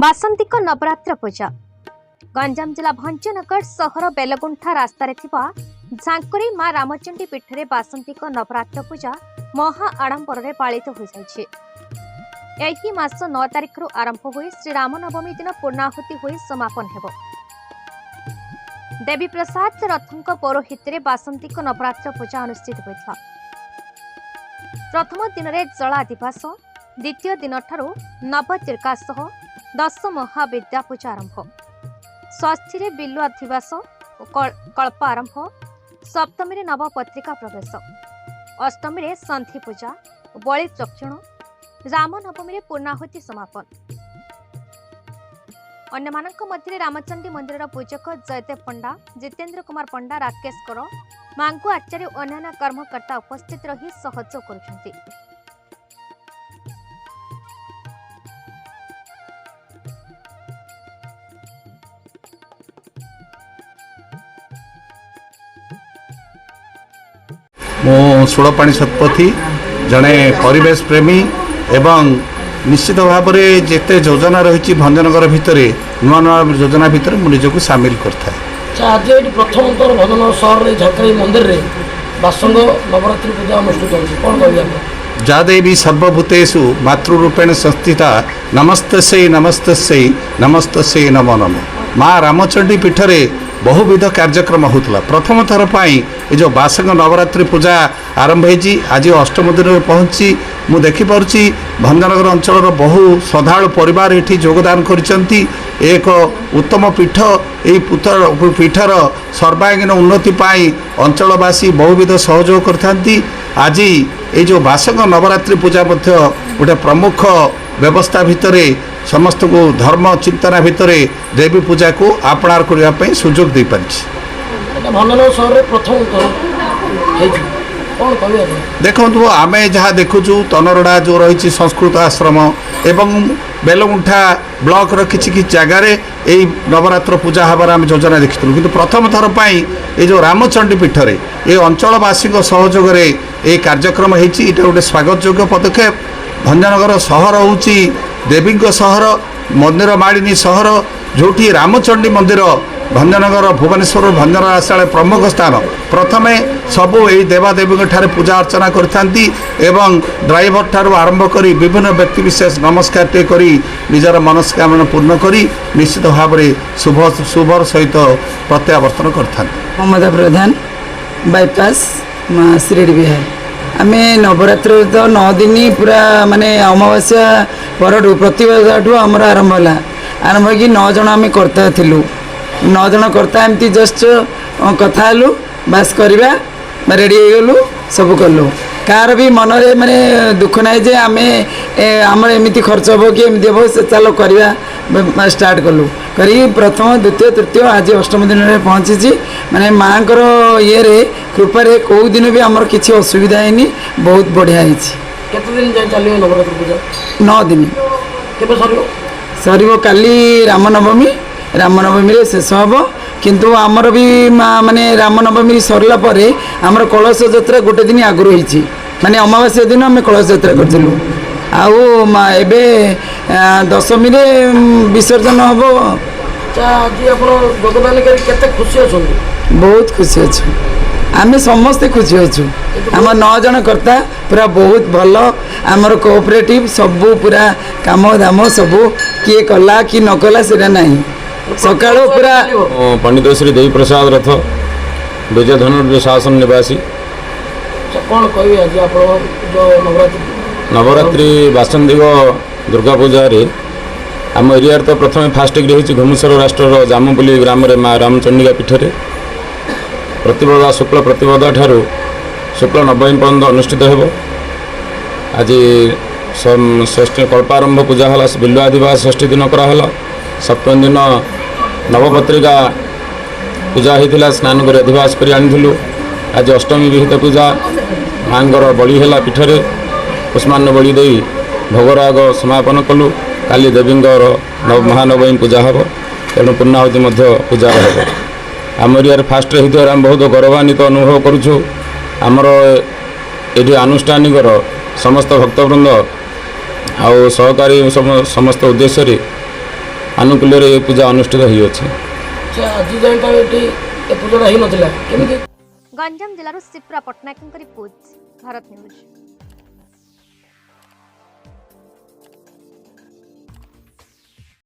ବାସନ୍ତିକ ନବରାତ୍ର ପୂଜା ଗଞ୍ଜାମ ଜିଲ୍ଲା ଭଞ୍ଜନଗର ସହର ବେଲଗୁଣ୍ଠା ରାସ୍ତାରେ ଥିବା ଝାଙ୍କରୀ ମା ରାମଚଣ୍ଡୀ ପୀଠରେ ବାସନ୍ତିକ ନବରାତ୍ର ପୂଜା ମହା ଆଡମ୍ବରରେ ପାଳିତ ହୋଇଯାଇଛି। ଏହି ମାସ 9 ତାରିଖରୁ ଆରମ୍ଭ ହୋଇ ଶ୍ରୀ ରାମନବମୀ ଦିନ ପୂର୍ଣ୍ଣାହୁତି ହୋଇ ସମାପନ ହେବ। ଦେବୀ ପ୍ରସାଦ ରଥଙ୍କ ପୌରୋହିତ୍ୟରେ ବାସନ୍ତିକ ନବରାତ୍ର ପୂଜା ଅନୁଷ୍ଠିତ ହୋଇଥିଲା। ପ୍ରଥମ ଦିନରେ ଜଳା ଦିବସ, ଦ୍ୱିତୀୟ ଦିନଠାରୁ ନବଦୁର୍ଗା ସହ 10 ମହାବିଦ୍ୟା ପୂଜା ଆରମ୍ଭ, ଷଷ୍ଠୀରେ ବିଲୁଆ ଦିବସ ଓ କଳ୍ପ ଆରମ୍ଭ, ସପ୍ତମୀରେ ନବପତ୍ରିକା ପ୍ରବେଶ, ଅଷ୍ଟମୀରେ ସନ୍ଧି ପୂଜା ଓ ବଳି ଚକ୍ଷୁଣ, ରାମନବମୀରେ ପୂର୍ଣ୍ଣାହୁତି ସମାପନ। ଅନ୍ୟମାନଙ୍କ ମଧ୍ୟରେ ରାମଚଣ୍ଡୀ ମନ୍ଦିରର ପୂଜକ ଜୟଦେବ ପଣ୍ଡା, ଜିତେନ୍ଦ୍ର କୁମାର ପଣ୍ଡା, ରାକେଶ କର, ମାଙ୍ଗୁ ଆଚାର୍ଯ୍ୟ ଓ ଅନ୍ୟାନ୍ୟ କର୍ମକର୍ତ୍ତା ଉପସ୍ଥିତ ରହି ସହଯୋଗ କରୁଛନ୍ତି। मु षोलपाणी शतपथी जड़े परिवेश प्रेमी एवं निश्चित भाव में जिते योजना रही भंजनगर भितर नुआ नुआ योजना भितर निजक सामिल करता आज ये प्रथम थर भंजनगर सहर झांकरी मंदिर में बासंग नवरात्रि पूजा अनुष्ठित होती कौन कह जा देवी सर्वभूतेषु मातृरूपेण संस्थिता नमस्तस्यै नमस्तस्यै नमस्तस्यै नमो नमः। माँ रामचंडी पीठरे बहुविध कार्यक्रम होता। प्रथम थर ये जो बासंग नवरात्रि पूजा आरंभ होती आज अष्टम दिन में पहुँची मु देखिपुची भंजनगर अंचल बहु श्रद्धालु परिवार ये योगदान करिसेंती। एक उत्तम पीठ यही पीठर सर्वांगीन उन्नति पाई अंचलवासी बहुविध सहयोग करथांती। आज ये जो बासंग नवरात्रि पूजा मध्य गोटे प्रमुख व्यवस्था भितर समस्त को धर्म चिंतना भितर देवी पूजा को आपणार करने सुजोग दे पारिछि। देखो आम जहाँ देखुचु तनरड़ा जो रही संस्कृत आश्रम एवं बेलगुंठा ब्लॉक किसी जगार यही नवरात्र पूजा हबार आम योजना देखी कि प्रथम थर पर ये जो रामचंडी पीठरे ये अंचलवासी सहयोग ये कार्यक्रम होती गोटे स्वागत योग्य पदक्षेप। भंजनगर सहर होची देवी सहर मंदिर मालिनी सहर जोठी रामचंडी मंदिर भंजनगर भुवनेश्वर भंजनगर आसाले प्रमुख स्थान। प्रथमे सबू यही देवादेवी ठारे पूजा अर्चना करथांती एवं ड्राइवर ठारू आरंभ करी विभिन्न व्यक्ति विशेष नमस्कार टे करी निजर मनस्कामना पूर्ण करी निश्चित भाव में शुभर सहित प्रत्यावर्तन करथांती। ममता प्रधान बाईपास श्रीडी बिहार आम नवरात्र तो 9 दिन पूरा माने अमावास्या पर प्रतिभाठू आमर आरंभ है। आरंभ कि 9 जन आम कर्ता थिलु 9 जन कर्ता एमती जस्ट कथा हलु बास करवा रेडी हो सब कलु। कार भी मन रे माने दुख ना जे आम आम एमती खर्च हम कि एमती हम चलो करवा स्टार्ट कलु करी प्रथम द्वितीय तृतीय आज अष्टम दिन में पहुँची माने माँ ये रे कृपा रे कौ दिन भी आमर किसी असुविधा है बहुत बढ़िया है। 9 दिन सर काली रामनवमी रे शेष हम किंतु आमर भी माने रामनवमी सरला परे आमर कलश यात्रा गोटे दिन आगु रही माने अमावास्या दिन आम कलश यात्रा करूँ आबे दशमी रे विसर्जन हम। खुशी अच्छा बहुत खुशी अच्छे आम समस्ते खुशी अच्छु। आम 9 जन कर्ता पूरा बहुत भल आमर कोऑपरेटिव सबू पूरा काम दाम सबू किए कला कि न कला से नहीं सका पूरा। पंडित श्री देवी प्रसाद रथ विजय धनुर्य शासन निवासी कौन कह नवरात्रि बासंतिक दुर्गा पूजा रे आम एरिया तो प्रथम फास्टिक रही घुमुसर राष्ट्र जामुपुली ग्राम माँ रामचंडिका पीठरे प्रतिपदा शुक्ल प्रतिपदा ठारू शुक्ल नवमी पर्यंत अनुष्ठित हो। आज षष्ठी कल्पारंभ पूजा है बिलुआ दिवस षष्ठी दिन कराला। सप्तम दिन नवपत्रिका पूजा होता स्नान कर अधिवास कर आनी। आज अष्टमी विहित पूजा माँगर बलि है पीठरे पुष्मान्न बलि दे भोगराग समापन कलु। काली देवी महानवमी पूजा हम तेणु पूर्णाहुति पूजा हो। आम एरिया फास्ट रही आम बहुत गौरवान्वित अनुभव करुँ। आमर ये आनुष्ठानिक समस्त भक्तवृंद आउ सहकारी समस्त उद्देश्य ଆନୁକୂଲ୍ୟରେ ଏ ପୂଜା ଅନୁଷ୍ଠିତ ହୋଇଅଛି। ସେ ଆଜି ଯାଏଁ ତ ଏଠି ଏ ପୂଜାଟା ହେଇନଥିଲା କେମିତି? ଗଞ୍ଜାମ ଜିଲ୍ଲାରୁ ସିପ୍ରା ପଟ୍ଟନାୟକଙ୍କ ରିପୋର୍ଟ, ଭାରତ ନ୍ୟୁଜ୍।